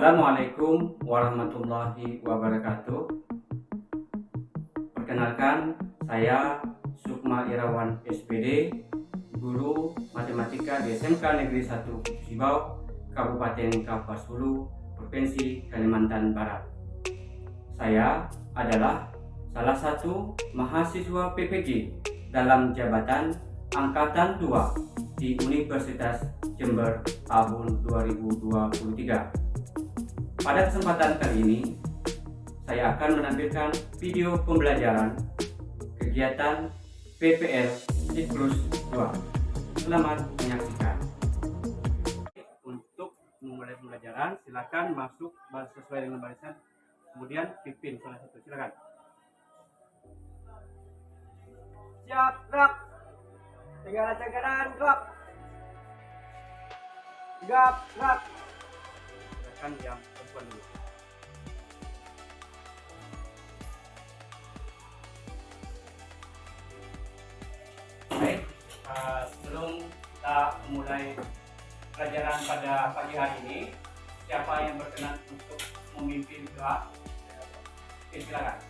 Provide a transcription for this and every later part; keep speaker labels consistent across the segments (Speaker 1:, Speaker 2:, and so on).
Speaker 1: Assalamualaikum warahmatullahi wabarakatuh. Perkenalkan, saya Sukma Irawan SPD, guru matematika di SMK Negeri 1 Sibau, Kabupaten Kapuas Hulu, Provinsi Kalimantan Barat. Saya adalah salah satu mahasiswa PPG dalam jabatan Angkatan 2 di Universitas Jember tahun 2023. Pada kesempatan kali ini, saya akan menampilkan video pembelajaran kegiatan PPL Siklus 2. Selamat menyaksikan. Untuk memulai pembelajaran, silakan masuk sesuai dengan barisan, kemudian pimpin salah satu. Silakan.
Speaker 2: Siap, gerak. Tinggal kanan, gerak. Gerak, gerak.
Speaker 1: Silakan yang perempuan dulu. Baik, sebelum kita memulai pelajaran pada pagi hari ini, siapa yang berkenan untuk memimpin doa? Oke, silakan.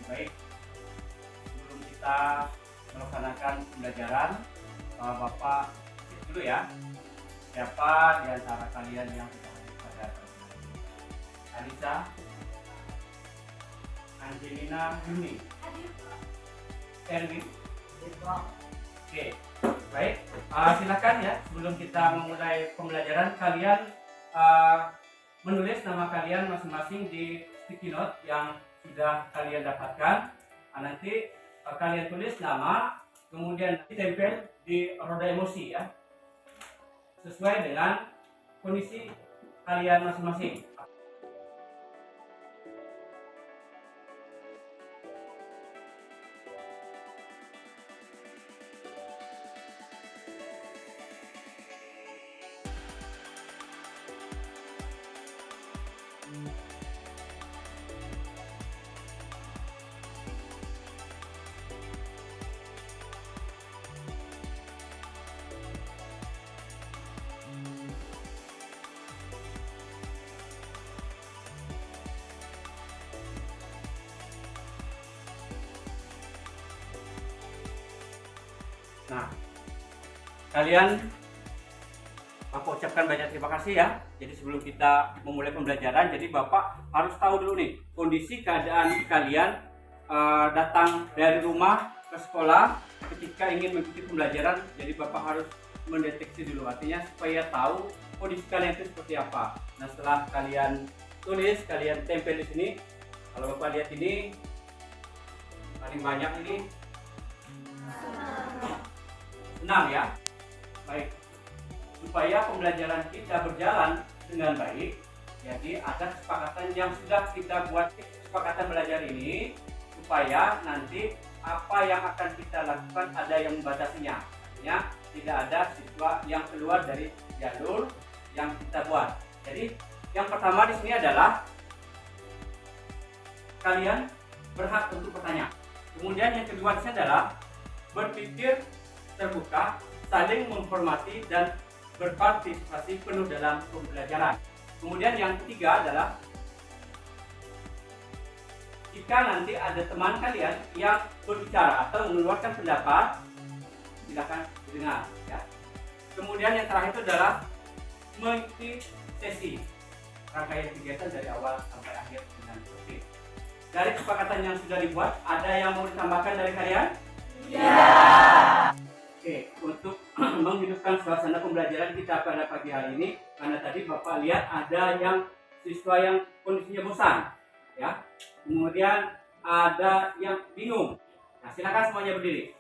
Speaker 1: Baik, sebelum kita melaksanakan pembelajaran, Bapak cek dulu ya, siapa di antara kalian yang sudah hadir pada pagi ini? Anissa, Angelina, Yuni, Erwin. Oke, baik. Silakan ya, sebelum kita memulai pembelajaran, kalian menulis nama kalian masing-masing di sticky note yang sudah kalian dapatkan. Nanti kalian tulis nama, kemudian ditempel di roda emosi ya, sesuai dengan kondisi kalian masing-masing. Nah, kalian Bapak ucapkan banyak terima kasih ya. Jadi sebelum kita memulai pembelajaran, jadi Bapak harus tahu dulu nih kondisi keadaan kalian datang dari rumah ke sekolah ketika ingin mengikuti pembelajaran. Jadi Bapak harus mendeteksi dulu, artinya supaya tahu kondisi kalian itu seperti apa. Nah, setelah kalian tulis, kalian tempel di sini. Kalau Bapak lihat ini paling banyak ini 6 ya. Baik, supaya pembelajaran kita berjalan dengan baik, jadi ada kesepakatan yang sudah kita buat. Kesepakatan belajar ini supaya nanti apa yang akan kita lakukan ada yang membatasinya, artinya tidak ada siswa yang keluar dari jalur yang kita buat. Jadi yang pertama di sini adalah kalian berhak untuk bertanya. Kemudian yang kedua di sini adalah berpikir terbuka, saling menghormati dan berpartisipasi penuh dalam pembelajaran. Kemudian yang ketiga adalah jika nanti ada teman kalian yang berbicara atau mengeluarkan pendapat, silakan didengar ya. Kemudian yang terakhir itu adalah mengikuti sesi rangkaian kegiatan dari awal sampai akhir dengan tertib. Dari kesepakatan yang sudah dibuat, ada yang mau ditambahkan dari kalian? Ya. Oke, untuk menghidupkan suasana pembelajaran kita pada pagi hari ini, karena tadi Bapak lihat ada yang siswa yang kondisinya bosan, ya. Kemudian ada yang bingung. Nah, silakan semuanya berdiri.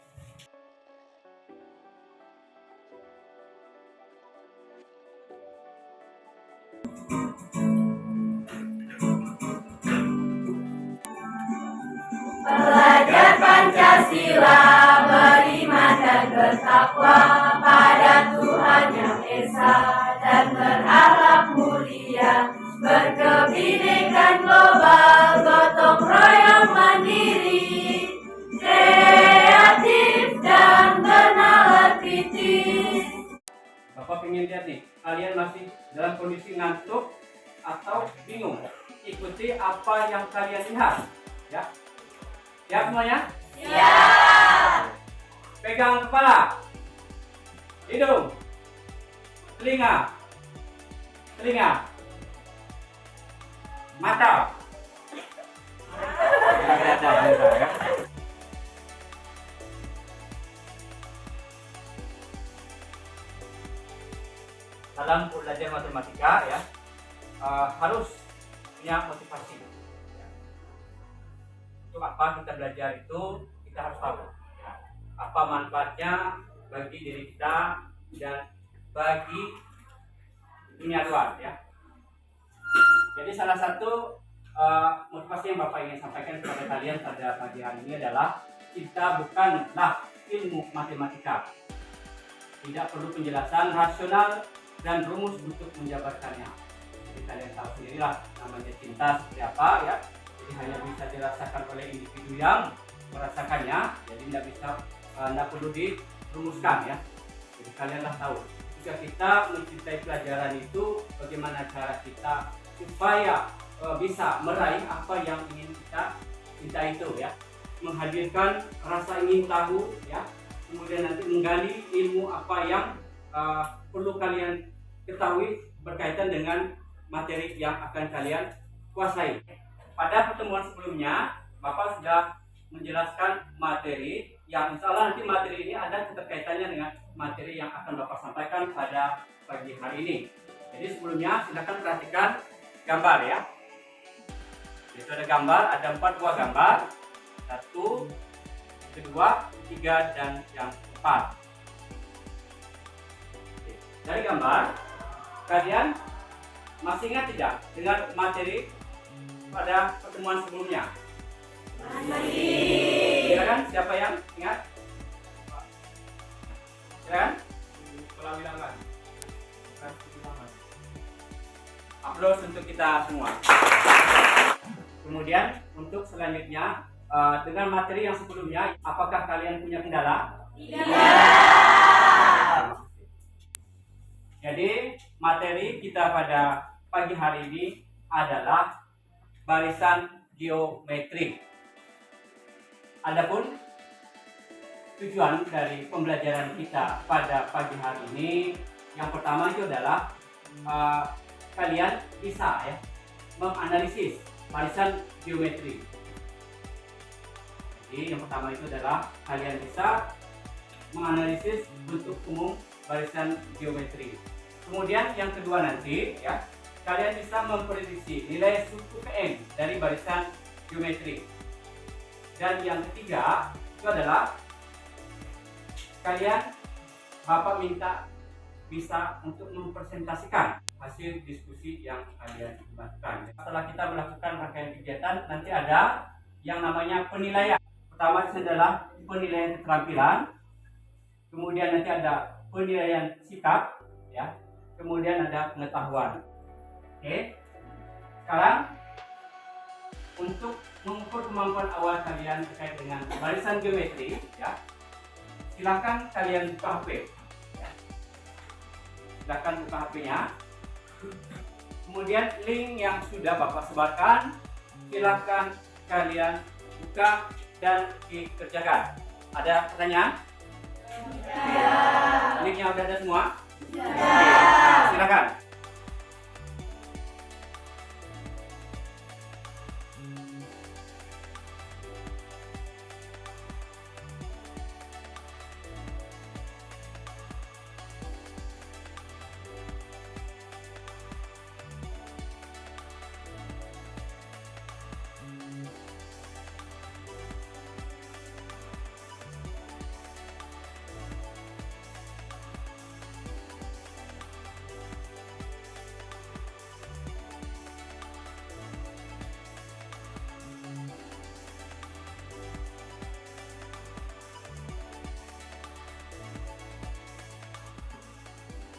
Speaker 3: Pancasila, beriman dan bertakwa pada Tuhan Yang Esa, dan berakhlak mulia, berkebinekaan global, gotong royong mandiri, kreatif dan bernalar kritis.
Speaker 1: Bapak ingin lihat nih, kalian masih dalam kondisi ngantuk atau bingung? Ikuti apa yang kalian lihat, ya. Siap semuanya?
Speaker 3: Siap.
Speaker 1: Pegang kepala, hidung, telinga, mata. Ya. Dalam belajar matematika ya, harus punya motivasi. Untuk apa kita belajar itu, kita harus tahu ya, apa manfaatnya bagi diri kita dan bagi dunia luar ya. Jadi salah satu motivasi yang Bapak ingin sampaikan kepada kalian pada pagi hari ini adalah kita bukanlah ilmu matematika. Tidak perlu penjelasan rasional dan rumus untuk menjabarkannya. Jadi kalian tahu sendirilah namanya cinta seperti apa ya. Jadi hanya bisa dirasakan oleh individu yang merasakannya. Jadi tidak perlu dirumuskan ya. Jadi kalianlah tahu. Jika kita mencintai pelajaran itu, bagaimana cara kita supaya bisa meraih apa yang ingin kita cinta itu ya. Menghadirkan rasa ingin tahu ya. Kemudian nanti menggali ilmu apa yang perlu kalian ketahui berkaitan dengan materi yang akan kalian kuasai. Pada pertemuan sebelumnya, Bapak sudah menjelaskan materi yang insya Allah nanti materi ini ada keterkaitannya dengan materi yang akan Bapak sampaikan pada pagi hari ini. Jadi sebelumnya silakan perhatikan gambar ya. Itu ada gambar, ada 4 buah gambar. 1, 2, 3, dan yang 4. Dari gambar, kalian masih ingat tidak dengan materi pada pertemuan sebelumnya? Masih. Silakan, siapa yang ingat? Silakan. Sekolah bilangan. Aplaus untuk kita semua. Kemudian untuk selanjutnya dengan materi yang sebelumnya, apakah kalian punya kendala?
Speaker 3: Tidak.
Speaker 1: Jadi materi kita pada pagi hari ini adalah barisan geometri. Adapun tujuan dari pembelajaran kita pada pagi hari ini, yang pertama itu adalah kalian bisa ya menganalisis barisan geometri. Jadi yang pertama itu adalah kalian bisa menganalisis bentuk umum barisan geometri. Kemudian yang kedua nanti ya, kalian bisa memprediksi nilai suku PM dari barisan geometri. Dan yang ketiga itu adalah kalian, Bapak minta bisa untuk mempresentasikan hasil diskusi yang kalian lakukan. Setelah kita melakukan rangkaian kegiatan, nanti ada yang namanya penilaian. Pertama itu adalah penilaian keterampilan, kemudian nanti ada penilaian sikap, ya, kemudian ada pengetahuan. Oke, sekarang untuk mengukur kemampuan awal kalian terkait dengan barisan geometri, ya, silakan kalian buka HP. Ya. Silakan buka HP-nya. Kemudian link yang sudah Bapak sebarkan, silakan kalian buka dan dikerjakan. Ada pertanyaan?
Speaker 3: Ya.
Speaker 1: Linknya udah ada semua?
Speaker 3: Ya.
Speaker 1: Nah, silakan.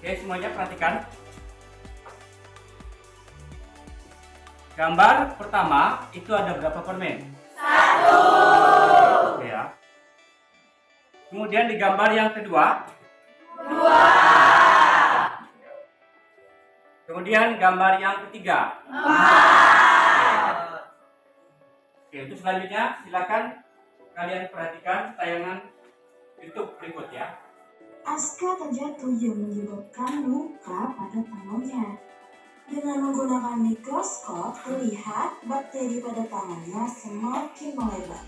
Speaker 1: Oke, semuanya perhatikan. Gambar pertama itu ada berapa permen?
Speaker 3: 1.
Speaker 1: Oke ya. Kemudian di gambar yang kedua
Speaker 3: 2.
Speaker 1: kemudian gambar yang ketiga
Speaker 3: 4.
Speaker 1: Oke, untuk selanjutnya silakan kalian perhatikan tayangan YouTube berikut ya.
Speaker 4: Aska terjatuh yang menyebabkan luka pada tangannya. Dengan menggunakan mikroskop, terlihat bakteri pada tangannya semakin melebar.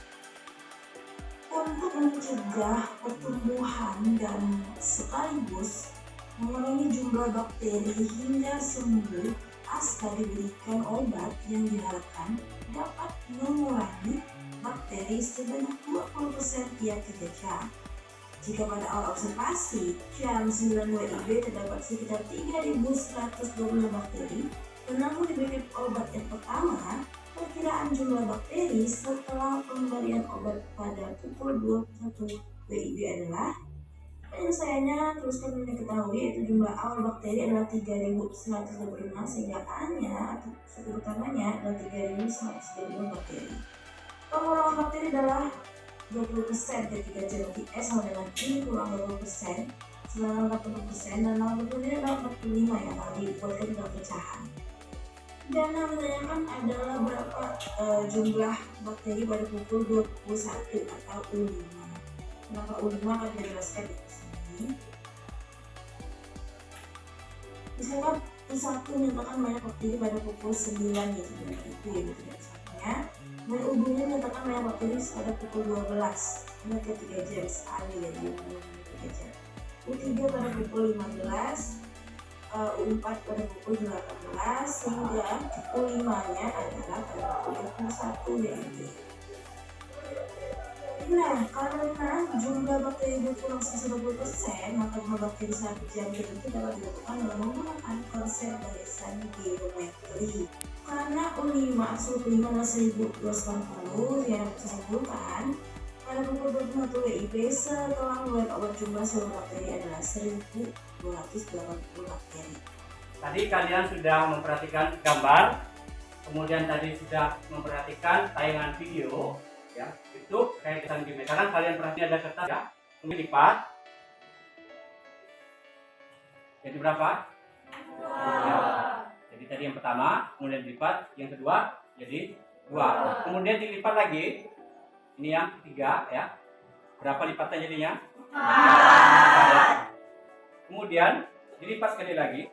Speaker 4: Untuk mencegah pertumbuhan dan sekaligus mengurangi jumlah bakteri hingga sembuh, Aska diberikan obat yang diharapkan dapat mengurangi bakteri sebanyak 20% tiap 3 jam. Jika pada awal observasi, jam 9 WIB terdapat sekitar 3.120 bakteri, namun diberikan obat yang pertama, perkiraan jumlah bakteri setelah pemberian obat pada pukul 21 WIB adalah penyelesaiannya terus kami ketahui yaitu jumlah awal bakteri adalah 3.125 sehingga A-nya atau struktur utamanya adalah 3.125 bakteri. Pengurangan bakteri adalah 20% dari 3 jam, berarti S sama dengan I kurang 20%, 90% dan 60% adalah 45 yang kalau dibuatkan dalam pecahan. Dan yang ditanyakan adalah berapa jumlah bakteri pada pukul 21 atau U5. Kenapa U5 akan dijelaskan di sini. Misalkan U1 menyatakan banyak bakteri pada pukul 9 yaitu itu ya tidak satunya. Dan U2 menyatakan banyak bakteri pada pukul 12 hingga 3 jam sekali ya di 3 jam. U3 pada pukul 15, U4 pada pukul 18 sehingga U5 nya adalah pada pukul 21 yaitu. Nah, karena jumlah bakteri berkurang sebesar 20%, maka jumlah bakteri 1 jam tertentu dapat dilakukan dengan menggunakan konsep barisan geometri. Karena U5 absolut U5 adalah 1280 yang dapat disimpulkan pada pukul 21 WIB setelah membuat obat jumlah seluruh bakteri adalah 1280 bakteri.
Speaker 1: Tadi kalian sudah memperhatikan gambar, kemudian tadi sudah memperhatikan tayangan video ya. Itu kayak kita gini. Sekarang kalian perhatikan ada kertas ya, kemudian lipat. Jadi berapa? 2. Ya. Jadi tadi yang pertama, kemudian dilipat, yang kedua jadi 2. Kemudian dilipat lagi. Ini yang ketiga ya. Berapa lipatan jadinya? 4. Kemudian dilipat sekali lagi.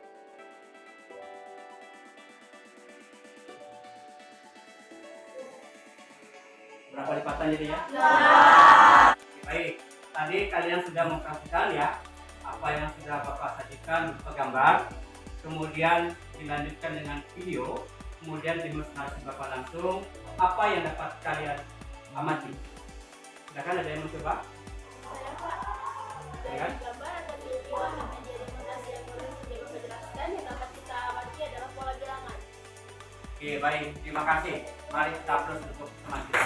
Speaker 1: Berapa lipatan jadinya? 2. Baik, tadi kalian sudah memperhatikan ya apa yang sudah Bapak sajikan berupa gambar, kemudian dilanjutkan dengan video, kemudian demonstrasi Bapak langsung apa yang dapat kalian amati. Silakan, ada yang mencoba?
Speaker 3: Dari gambar atau video yang menjadi demonstrasi yang boleh menjelaskan yang dapat kita amati adalah pola bilangan.
Speaker 1: Oke, baik, terima kasih. Mari kita terus untuk teman kita.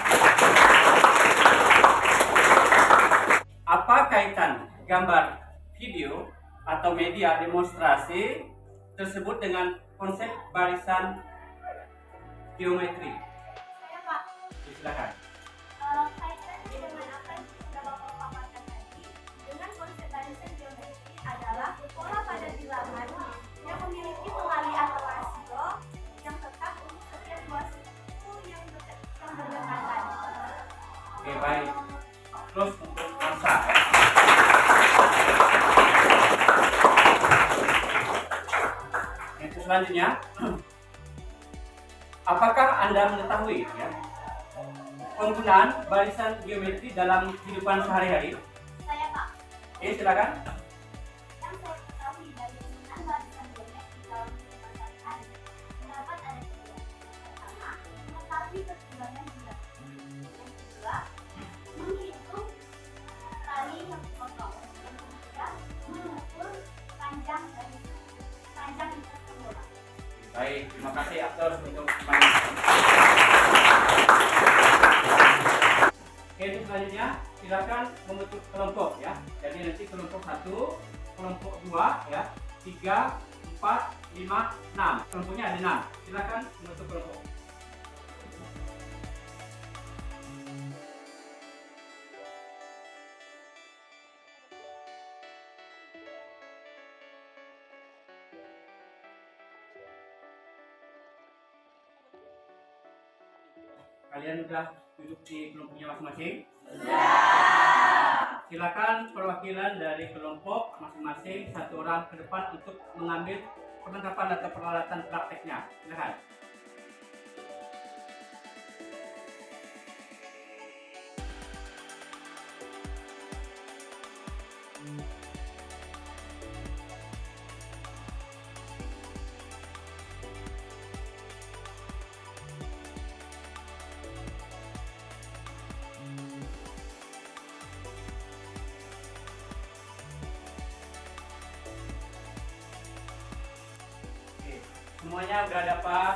Speaker 1: Apa kaitan gambar, video, atau media demonstrasi tersebut dengan konsep barisan geometri?
Speaker 3: Saya Pak,
Speaker 1: Silakan.
Speaker 3: kaitannya dengan apa yang sudah Bapak paparkan tadi dengan konsep barisan geometri adalah pola pada bilangan yang memiliki pengali atau rasio yang tetap untuk setiap dua suku yang berdekatan.
Speaker 1: Oke, baik. Terus untuk masa ya. Yang selanjutnya, apakah Anda mengetahui ya penggunaan barisan geometri dalam kehidupan sehari-hari?
Speaker 3: Saya Pak,
Speaker 1: Oke, silakan.
Speaker 3: yang saya ketahui dari penggunaan barisan geometri dalam kehidupan sehari-hari terdapat ada 3. Pertama, mengetahui perkembangan bulan. Yang kedua, menghitung tali yang dipotong. Yang ketiga, mengukur panjang dari panjang bola.
Speaker 1: Baik, terima kasih aktor untuk pertanyaan. Oke, untuk selanjutnya silakan membentuk kelompok ya. Jadi nanti kelompok 1, kelompok 2 ya. 3, 4, 5, 6. Kelompoknya ada 6. Silakan menutup kelompok. Kalian sudah duduk di kelompoknya masing-masing? Silakan perwakilan dari kelompok masing-masing satu orang ke depan untuk mengambil perlengkapan atau peralatan prakteknya. Silakan. Semuanya sudah dapat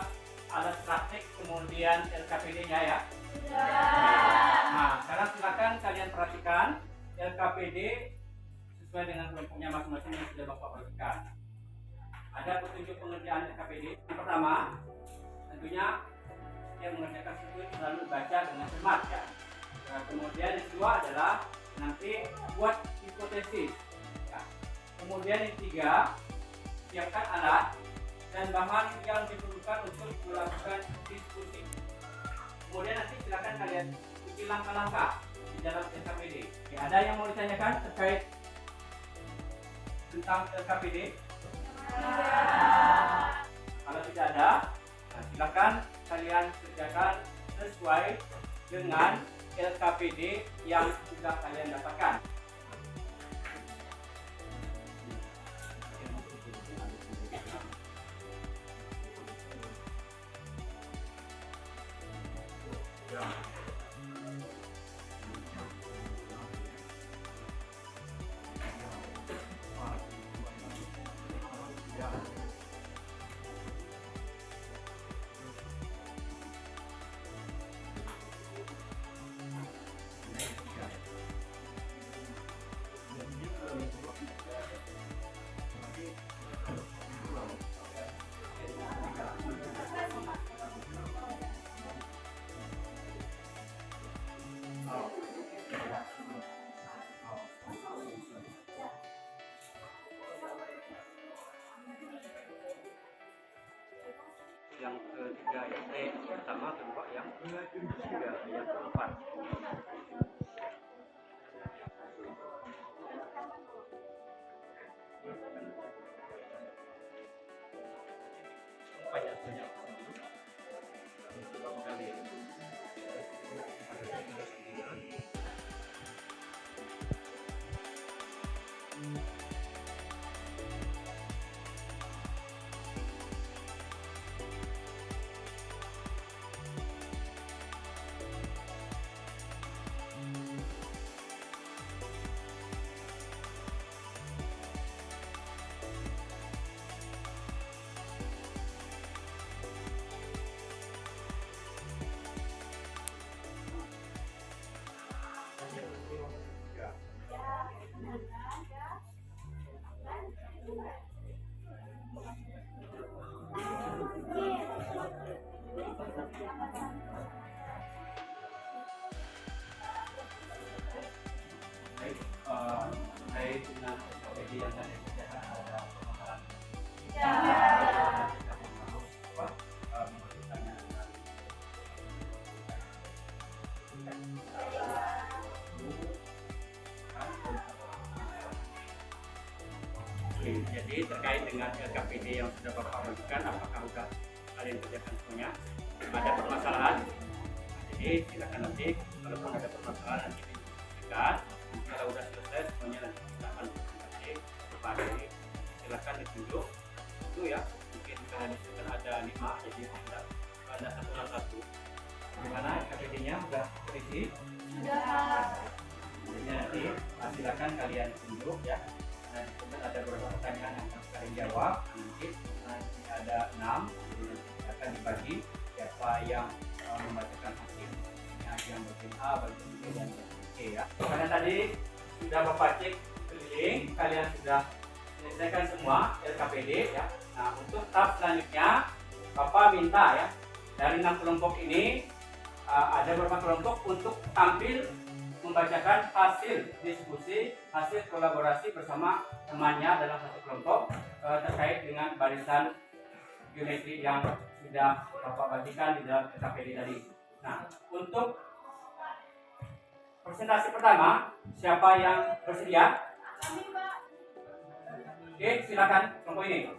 Speaker 1: alat praktik kemudian LKPD-nya ya? Nah, sekarang silakan kalian perhatikan LKPD sesuai dengan kelompoknya masing-masing yang sudah Bapak perhatikan. Ada petunjuk pengerjaan LKPD. Yang pertama, tentunya yang mengerjakan itu selalu baca dengan cermat ya. Nah, kemudian yang kedua adalah nanti buat hipotesis. Ya. Kemudian yang ketiga, siapkan alat dan bahan yang diperlukan untuk melakukan diskusi. Kemudian nanti silakan kalian ikuti langkah-langkah di dalam LKPD. Ya, ada yang mau ditanyakan terkait tentang LKPD? Kalau tidak ada, nah silakan kalian kerjakan sesuai dengan LKPD yang sudah kalian dapatkan. Yang ketiga ya, pertama, kedua, yang ketiga, yang keempat. Banyak. Baik, dengan LKPD yang tadi kerjakan ada permasalahan. Jadi terkait dengan LKPD yang sudah Bapak berikan, apakah sudah kalian kerjakan semuanya? Ada permasalahan? Jadi silakan nanti, kalaupun ada permasalahan nanti diberikan. Kalau sudah selesai semuanya nanti kita akan presentasi berbagi. Silakan ditunjuk. Itu ya, mungkin kalian disebutkan ada 5, jadi ada satu. Bagaimana LKPD-nya sudah terisi? Sudah. Jadi nanti silakan kalian tunjuk ya. Nah, kemudian ada beberapa pertanyaan yang harus kalian jawab. Nanti ada 6, jadi akan dibagi siapa yang membacakan hasilnya, yang bagian A, bagian B, dan bagian C ya. Karena tadi sudah Bapak cek keliling, kalian sudah menyelesaikan semua LKPD ya. Nah, untuk tahap selanjutnya Bapak minta ya, dari 6 kelompok ini ada beberapa kelompok untuk tampil membacakan hasil diskusi, hasil kolaborasi bersama temannya dalam satu kelompok terkait dengan barisan geometri yang sudah Bapak bagikan di dalam LKPD tadi. Nah, untuk presentasi pertama, siapa yang bersedia? Oke, silakan kelompok ini.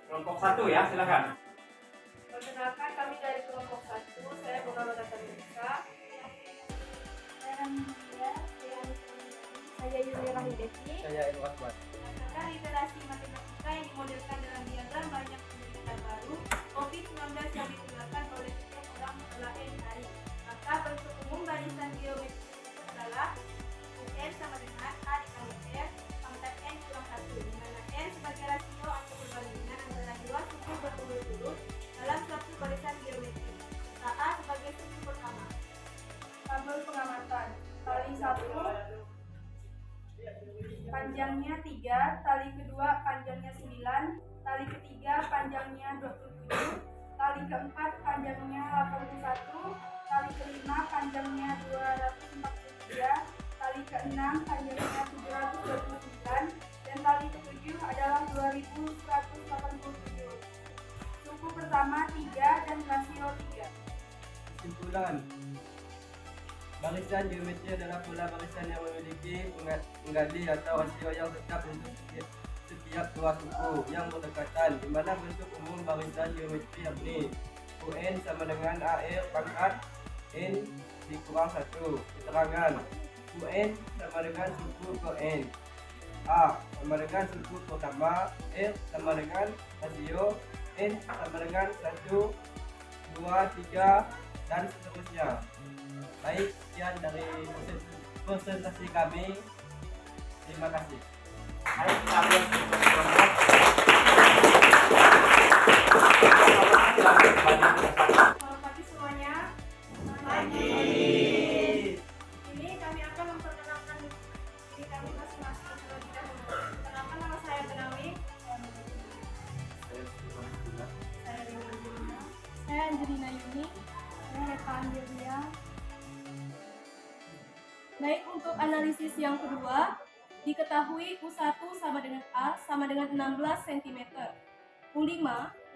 Speaker 1: Kelompok 1 ya, silakan.
Speaker 5: Perkenalkan, kami dari kelompok 1. Saya Bunga Data Indonesia. Saya Yulia Rahideti.
Speaker 2: Saya Edward Buat.
Speaker 5: Berdasarkan literasi matematika yang dimodelkan dalam diagram banyak pendidikan baru, COVID-19 yang digunakan oleh setiap orang adalah n hari. Maka bentuk umum barisan geometri itu adalah UN sama dengan A dikali R pangkat N kurang 1, di mana N sebagai rasio atau perbandingan antara dua suku berturut-turut dalam suatu barisan geometri. A sebagai suku pertama. Tabel pengamatan. Tali 1 panjangnya 3, tali kedua panjangnya 9, tali ketiga panjangnya 27, tali keempat panjangnya 81, tali kelima panjangnya 243, tali keenam panjangnya 729, dan tali ketujuh adalah 2187. Suku pertama 3 dan rasio 3.
Speaker 2: Kesimpulan, barisan geometri adalah pola barisan yang memiliki penggali atau rasio yang tetap untuk setiap dua suku yang berdekatan, di mana bentuk umum barisan geometri yakni UN sama dengan AR pangkat N dikurang 1. Keterangan, UN sama dengan suku ke N, A sama dengan suku pertama, R sama dengan rasio, N sama dengan 1, 2, 3, dan seterusnya. Baik, sekian dari presentasi kami. Terima kasih.
Speaker 1: Baik, kita ambil
Speaker 5: Selamat pagi semuanya. Pagi. Ini kami akan memperkenalkan diri kami masing-masing terlebih dahulu. Perkenalkan, nama saya Benawi. Saya Angelina Yuni. Saya Reva Angelia. Baik, untuk analisis yang kedua, diketahui U1 sama dengan A sama dengan 16 cm. U5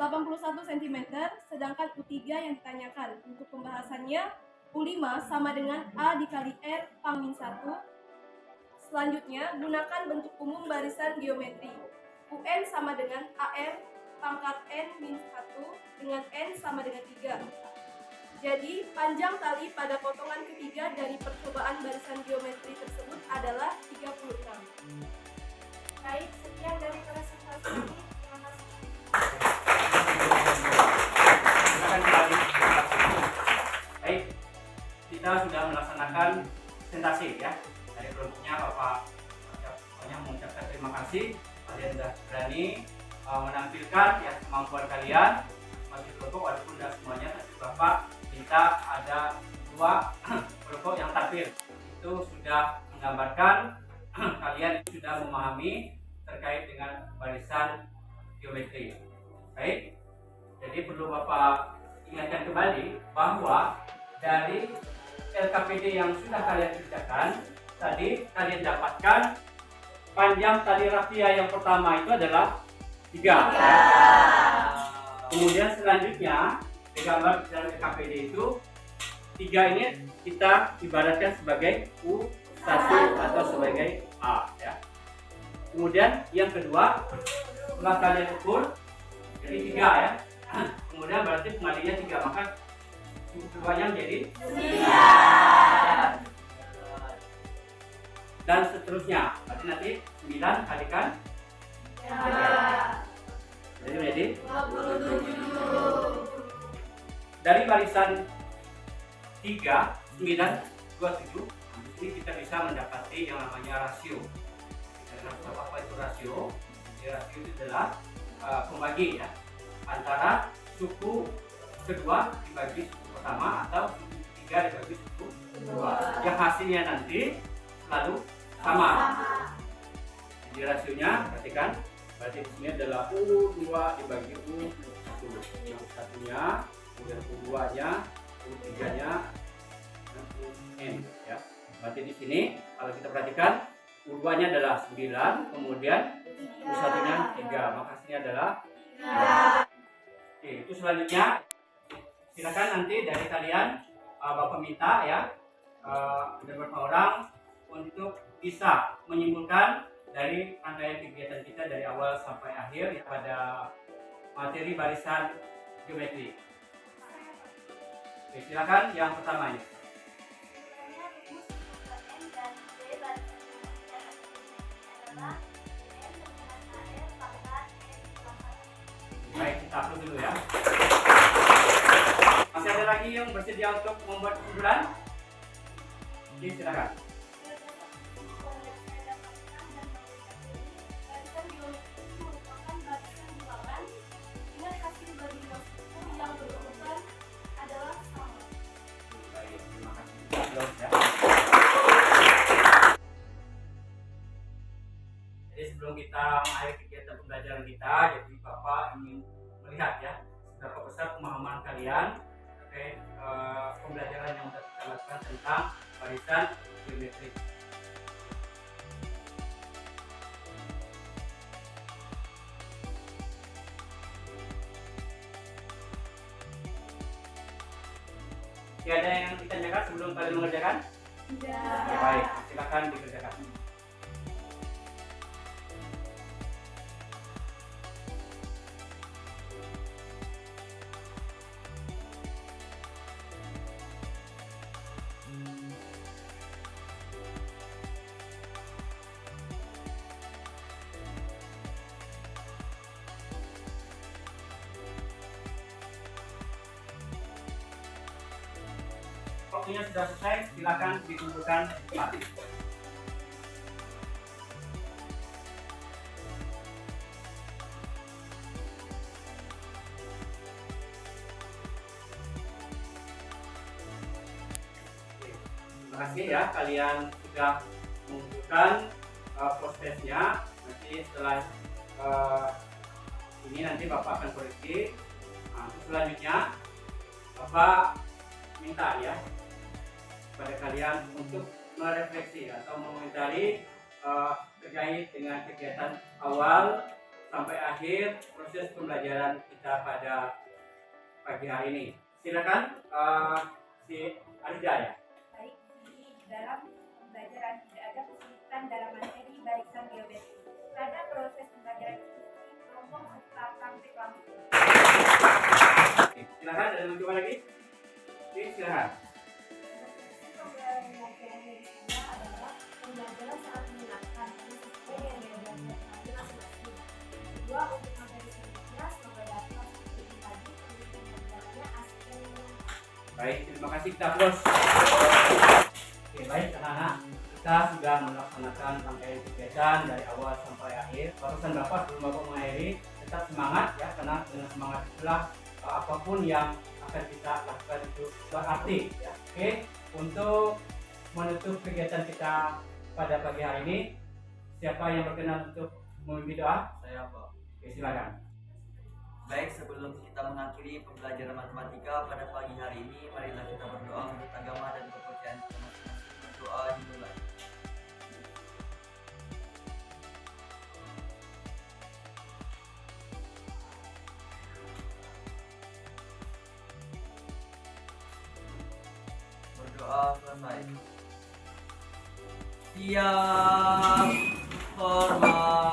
Speaker 5: 81 cm, sedangkan U3 yang ditanyakan. Untuk pembahasannya, U5 sama dengan A dikali R pangmin 1. Selanjutnya, gunakan bentuk umum barisan geometri. UN sama dengan AR pangkat N min 1 dengan N sama dengan 3. Jadi, panjang tali pada potongan ketiga dari percobaan barisan geometri tersebut adalah 36. Baik, sekian dari presentasi ini. Terima kasih.
Speaker 1: silakan kembali. Baik, kita sudah melaksanakan presentasi ya. Dari kelompoknya Bapak banyak mengucapkan terima kasih. Kalian sudah berani menampilkan ya kemampuan kalian bagi kelompok, walaupun tidak semuanya, tapi Bapak minta ada 2 kelompok yang tampil. Itu sudah menggambarkan kalian sudah memahami terkait dengan barisan geometri. Baik, jadi perlu Bapak ingatkan kembali bahwa dari LKPD yang sudah kalian kerjakan tadi, kalian dapatkan panjang tali rafia yang pertama itu adalah 3. Kemudian selanjutnya digambar dalam LKPD itu 3 ini kita ibaratkan sebagai U1 atau sebagai A ya. Kemudian yang kedua, setelah kalian ukur jadi 3 ya. Kemudian berarti pengalinya 3, maka suku keduanya menjadi 9. Dan seterusnya. Berarti nanti 9 kalikan 3. Jadi menjadi 27. Dari barisan 3, 9, 27, ini kita bisa mendapati yang namanya rasio. Kita tahu apa itu rasio? Rasio itu adalah pembagi ya, antara suku kedua dibagi suku pertama atau suku ketiga dibagi suku kedua. Yang hasilnya nanti selalu sama. Jadi rasionya perhatikan, berarti di sini adalah U2 dibagi U1. Yang U1-nya, kemudian U2-nya, U3-nya, dan UN ya. Berarti di sini kalau kita perhatikan U2-nya adalah 9, kemudian U1-nya 3, maka sini adalah 3. Oke, itu selanjutnya silakan nanti dari kalian Bapak minta ya ada beberapa orang untuk bisa menyimpulkan dari rangkaian kegiatan kita dari awal sampai akhir ya, pada materi barisan geometri. Oke, silakan yang pertama ini. Baik, kita upload dulu ya. Masih ada lagi yang bersedia untuk membuat kesimpulan? Oke, silakan. Baik, terima kasih. Upload ya. Jadi sebelum kita mengakhiri kegiatan pembelajaran kita, jadi Bapak ingin melihat ya seberapa besar pemahaman kalian terkait pembelajaran yang sudah kita lakukan tentang barisan geometri. Tidak ada yang ditanyakan sebelum kalian mengerjakan?
Speaker 5: Tidak.
Speaker 1: Baik, silakan dikerjakan. Waktunya sudah selesai, silakan dikumpulkan cepat. Terima kasih ya kalian sudah mengumpulkan prosesnya. Nanti setelah ini nanti Bapak akan koreksi. Nah, selanjutnya Bapak minta ya pada kalian untuk merefleksi atau mengomentari terkait dengan kegiatan awal sampai akhir proses pembelajaran kita pada pagi hari ini. Silakan si Arida ya.
Speaker 3: Baik, di dalam pembelajaran tidak ada kesulitan dalam materi barisan geometri. Pada proses pembelajaran diskusi, kelompok serta praktik langsung.
Speaker 1: Silakan, ada yang mencoba lagi? Oke, silakan.
Speaker 3: Pembelajaran sangat menyenangkan sesuai dengan yang belajar tadi masing-masing. Kedua, untuk materi selanjutnya semoga dapat lebih tadi untuk pembelajarannya asik dan menyenangkan.
Speaker 1: Baik, terima kasih, kita close. Oke, baik anak-anak, kita sudah melaksanakan rangkaian kegiatan dari awal sampai akhir. Pesan Bapak sebelum Bapak mengakhiri, tetap semangat ya, karena dengan semangat itulah apapun yang akan kita lakukan itu berarti ya. Oke, untuk menutup kegiatan kita pada pagi hari ini, siapa yang berkenan untuk memimpin doa?
Speaker 2: Saya Pak.
Speaker 1: Oke, silakan.
Speaker 6: Baik, sebelum kita mengakhiri pembelajaran matematika pada pagi hari ini, marilah kita berdoa menurut agama dan kepercayaan kita masing-masing. Berdoa dimulai. Berdoa selesai. Siap, hormat.